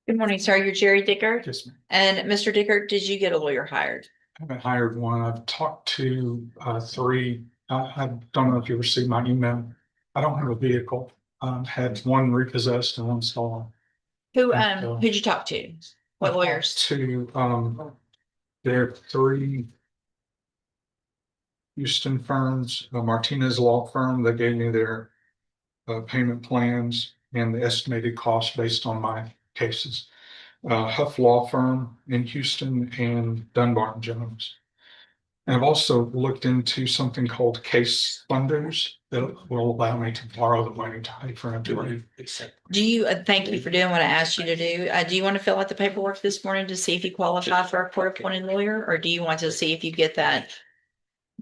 Good morning, sir. You're Jerry Dickert. Yes, ma'am. And Mr. Dickert, did you get a lawyer hired? I haven't hired one. I've talked to three. I don't know if you received my email. I don't have a vehicle. Had one repossessed and one stolen. Who'd you talk to? I What talked lawyers? to there are three Houston firms, Martinez Law Firm. They gave me their payment plans and the estimated cost based on my cases. Huff Law Firm in Houston and Dunbar and Jones. And I've also looked into something called case funders that will allow me to borrow the money to pay for an attorney. Thank you for doing what I asked you to do. Do you want to fill out the paperwork this morning to see if you qualify for a court appointed lawyer? Or do you want to see if you get that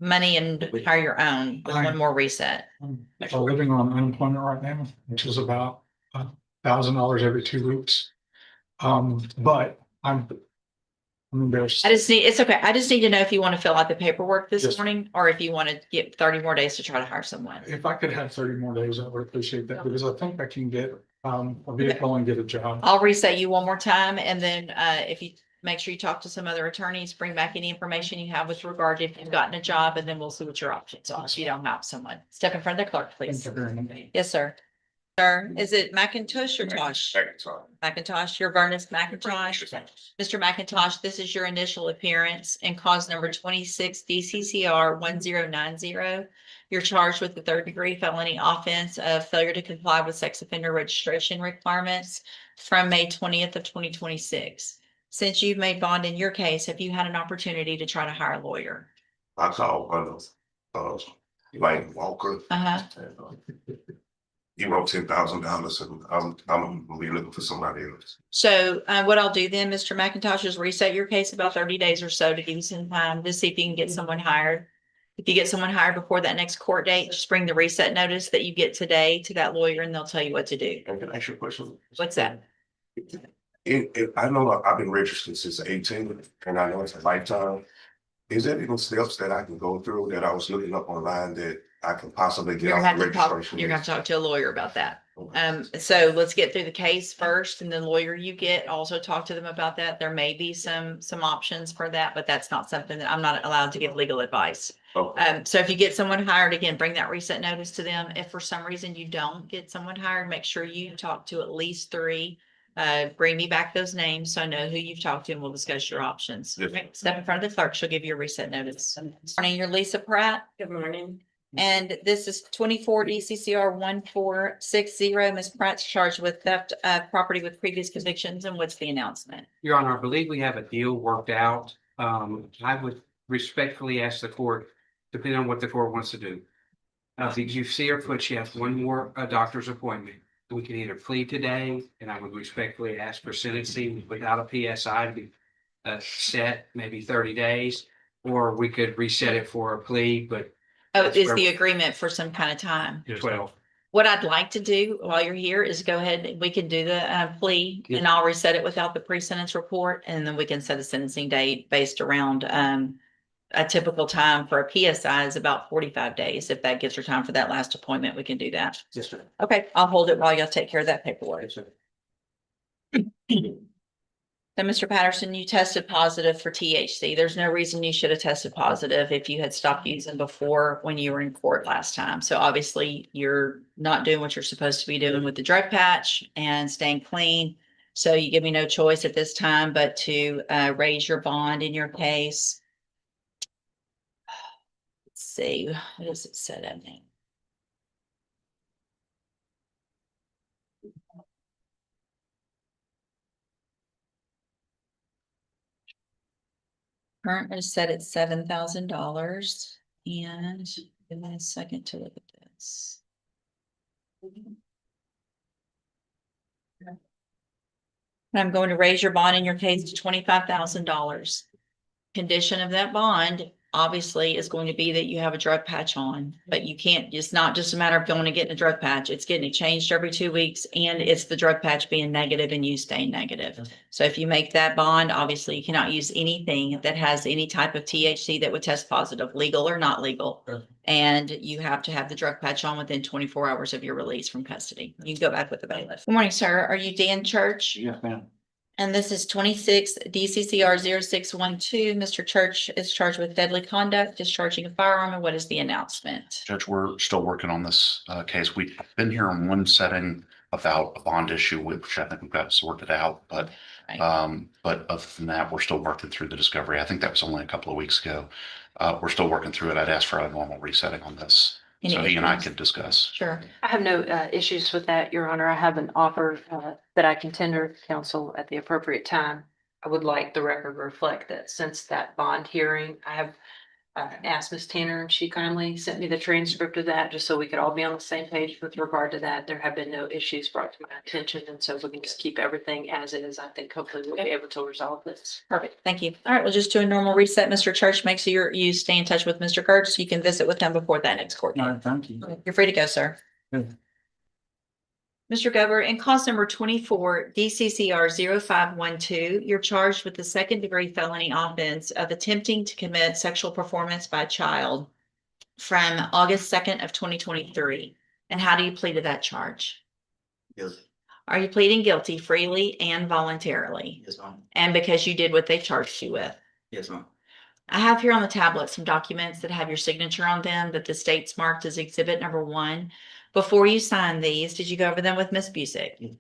money and hire your own with one more reset? I'm living on unemployment right now, which is about $1,000 every 2 weeks. But I'm embarrassed. It's okay. I just need to know if you want to fill out the paperwork this Yes. morning or if you want to get 30 more days to try to hire someone. If I could have 30 more days, I would appreciate that because I think I can get a vehicle and get a job. I'll reset you one more time and then if you make sure you talk to some other attorneys, bring back any information you have with regard to if you've gotten a job, and then we'll see what your options are. If you don't have someone, step in front of the clerk, please. Thank you very much. Yes, sir. Sir, is it McIntosh or Tosh? McIntosh, you're Ernest McIntosh. Mr. McIntosh, this is your initial appearance in cause number 26 DCCR 1090. You're charged with the third-degree felony offense of failure to comply with sex offender registration requirements from May 20th of 2026. Since you've made bond in your case, have you had an opportunity to try to hire a lawyer? I called one of Lane Walker. Uh-huh. He wrote $10,000 and I'm gonna be looking for somebody else. So what I'll do then, Mr. McIntosh, is reset your case about 30 days or so to give you some time to see if you can get someone hired. If you get someone hired before that next court date, just bring the reset notice that you get today to that lawyer and they'll tell you what to do. And can I ask you a question? What's that? I know I've been registered since 18 and I know it's a lifetime. Is there any steps that I can go through that I was looking up online that I can possibly get You're off gonna the have to talk, registration? you're gonna have to talk to a lawyer about that. Okay. So let's get through the case first and the lawyer you get, also talk to them about that. There may be some options for that, but that's not something that I'm not allowed to give legal advice. Okay. So if you get someone hired, again, bring that reset notice to them. If for some reason you don't get someone hired, make sure you talk to at least three. Bring me back those names so I know who you've talked to and we'll discuss your options. Yes. Okay, step in front of the clerk. She'll give you a reset notice. Morning, you're Lisa Pratt. Good morning. And this is 24 DCCR 1460. Ms. Pratt's charged with theft of property with previous convictions. And what's the announcement? Your Honor, I believe we have a deal worked out. I would respectfully ask the court, depending on what the court wants to do. Did you see her foot? She has one more doctor's appointment. We can either plea today, and I would respectfully ask for sentencing without a PSI to be set, maybe 30 days, or we could reset it for a plea, but Oh, That's is where- the agreement for some kind of time? 12. What I'd like to do while you're here is go ahead and we can do the plea Yeah. and I'll reset it without the pre-sentence report. And then we can set a sentencing date based around a typical time for a PSI is about 45 days. If that gives her time for that last appointment, we can do that. Yes, sir. Okay, I'll hold it while y'all take care of that paperwork. Yes, sir. So, Mr. Patterson, you tested positive for THC. There's no reason you should have tested positive if you had stopped using before when you were in court last time. So obviously you're not doing what you're supposed to be doing with the drug patch and staying clean. So you give me no choice at this time but to raise your bond in your case. Let's see, what does it say that name? Current is set at $7,000 and give me a second to look at this. And I'm going to raise your bond in your case to $25,000. Condition of that bond obviously is going to be that you have a drug patch on, but you can't, it's not just a matter of going and getting a drug patch. It's getting it changed every 2 weeks and it's the drug patch being negative and you staying negative. So if you make that bond, obviously you cannot use anything that has any type of THC that would test positive, legal or not legal. And you have to have the drug patch on within 24 hours of your release from custody. You can go back with the bailiff. Good morning, sir. Are you Dan Church? Yes, ma'am. And this is 26 DCCR 0612. Mr. Church is charged with deadly conduct, discharging a firearm, and what is the announcement? Judge, we're still working on this case. We've been here in one setting about a bond issue, which I think we've got sorted out, but Right. other than that, we're still working through the discovery. I think that was only a couple of weeks ago. We're still working through it. I'd ask for a normal resetting on this, Any so he and I issues? could discuss. Sure. I have no issues with that, Your Honor. I have an offer that I can tender to counsel at the appropriate time. I would like the record to reflect that since that bond hearing, I have asked Ms. Tanner, and she kindly sent me the transcript of that, just so we could all be on the same page with regard to that. There have been no issues brought to my attention, and so we can just keep everything as is. I think hopefully we'll be able to resolve this. Perfect. Thank you. All right, we'll just do a normal reset. Mr. Church, make sure you stay in touch with Mr. Gertz so you can visit with him before that next court date. Thank you. You're free to go, sir. Good. Mr. Gover, in cause number 24, DCCR 0512, you're charged with the second-degree felony offense of attempting to commit sexual performance by a child from August 2nd of 2023. And how do you plead to that charge? Guilty. Are you pleading guilty freely and voluntarily? Yes, ma'am. And because you did what they charged you with? Yes, ma'am. I have here on the tablet some documents that have your signature on them that the state's marked as exhibit number 1. Before you sign these, did you go over them with Ms. Busick? Yeah.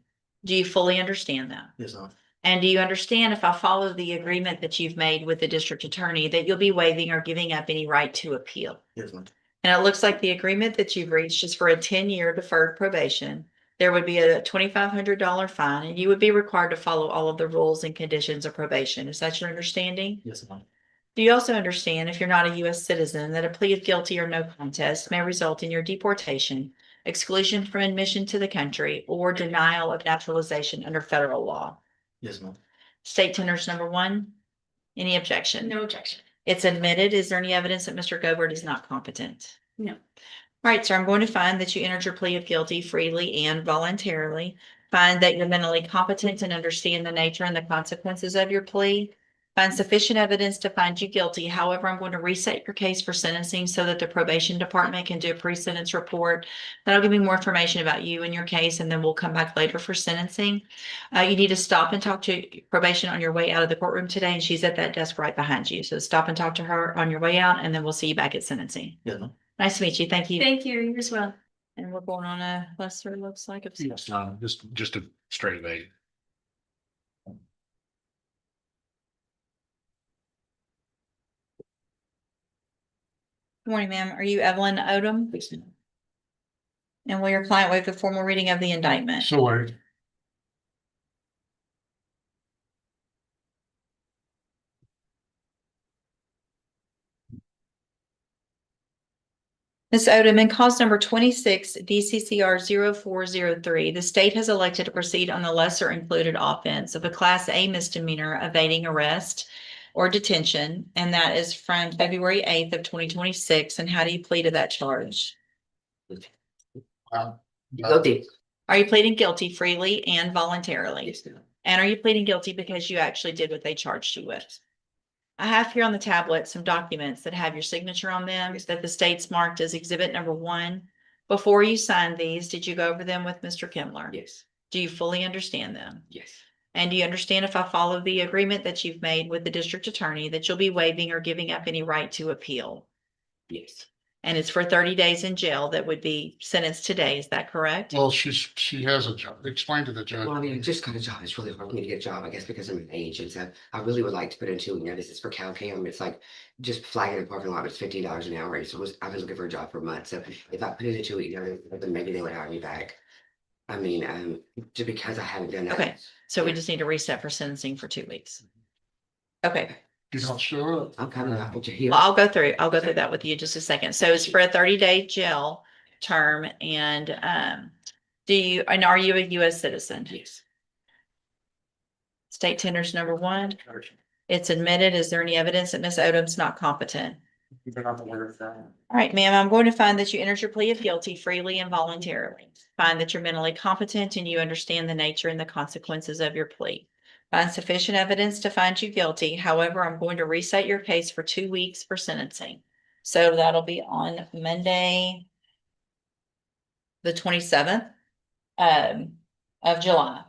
Do you fully understand them? Yes, ma'am. And do you understand if I follow the agreement that you've made with the district attorney that you'll be waiving or giving up any right to appeal? Yes, ma'am. And it looks like the agreement that you've reached is for a 10-year deferred probation. There would be a $2,500 fine, and you would be required to follow all of the rules and conditions of probation. Is that your understanding? Yes, ma'am. Do you also understand, if you're not a U.S. citizen, that a plea of guilty or no contest may result in your deportation, exclusion from admission to the country, or denial of naturalization under federal law? Yes, ma'am. State tenders number 1. Any objection? No objection. It's admitted. Is there any evidence that Mr. Gobert is not competent? No. All right, sir, I'm going to find that you entered your plea of guilty freely and voluntarily. Find that you're mentally competent and understand the nature and the consequences of your plea. Find sufficient evidence to find you guilty. However, I'm going to reset your case for sentencing so that the probation department can do a pre-sentence report. That'll give me more information about you and your case, and then we'll come back later for sentencing. You need to stop and talk to probation on your way out of the courtroom today, and she's at that desk right behind you. So stop and talk to her on your way out, and then we'll see you back at sentencing. Yes, ma'am. Nice to meet you. Thank you. Thank you. You as well. And we're going on a lesser, looks like. Of Yes, just a straight evade. Good morning, ma'am. Are you Evelyn Odom? Yes, ma'am. And will your client waive the formal reading of the indictment? So wait, Ms. Odom, in cause number 26, DCCR 0403, the state has elected to proceed on the lesser included offense of a Class A misdemeanor evading arrest or detention, and that is from February 8th of 2026. And how do you plead to that charge? Guilty. Are you pleading guilty freely and voluntarily? Yes, ma'am. And are you pleading guilty because you actually did what they charged you with? I have here on the tablet some documents that have your signature on them that the state's marked as exhibit number 1. Before you signed these, did you go over them with Mr. Kimler? Yes. Do you fully understand them? Yes. And do you understand, if I follow the agreement that you've made with the district attorney, that you'll be waiving or giving up any right to appeal? Yes. And it's for 30 days in jail that would be sentenced today. Is that correct? well, she has a job. Explain to the judge. Well, I mean, I just got a job. It's really hard for me to get a job, I guess, because of my age. And so I really would like to put in 2 week notice. It's for CalCam. It's like just flagging in the parking lot. It's $15 an hour. And so I've been looking for a job for a month. So if I put in a 2 week notice, then maybe they would hire me back. I mean, just because I haven't done that. Okay. So we just need to reset for sentencing for 2 weeks. Okay. You don't show up. I'm coming up with you here. Well, I'll go through that with you just a second. So it's for a 30-day jail term, and are you a U.S. citizen? Yes. State tenders number 1. It's admitted. Is there any evidence that Ms. Odom's not competent? But I'm aware of that. All right, ma'am, I'm going to find that you entered your plea of guilty freely and voluntarily. Find that you're mentally competent and you understand the nature and the consequences of your plea. Find sufficient evidence to find you guilty. However, I'm going to reset your case for 2 weeks for sentencing. So that'll be on Monday, the 27th of July.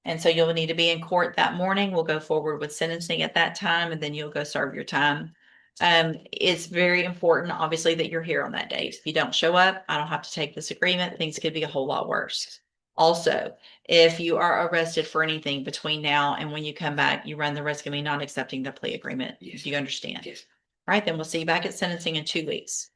And so you'll need to be in court that morning. We'll go forward with sentencing at that time, and then you'll go serve your time. It's very important, obviously, that you're here on that date. If you don't show up, I don't have to take this agreement. Things could be a whole lot worse. Also, if you are arrested for anything between now and when you come back, you run the risk of me not accepting the plea agreement. Yes. Do you understand? Yes. All right, then we'll see you back at sentencing in 2 weeks.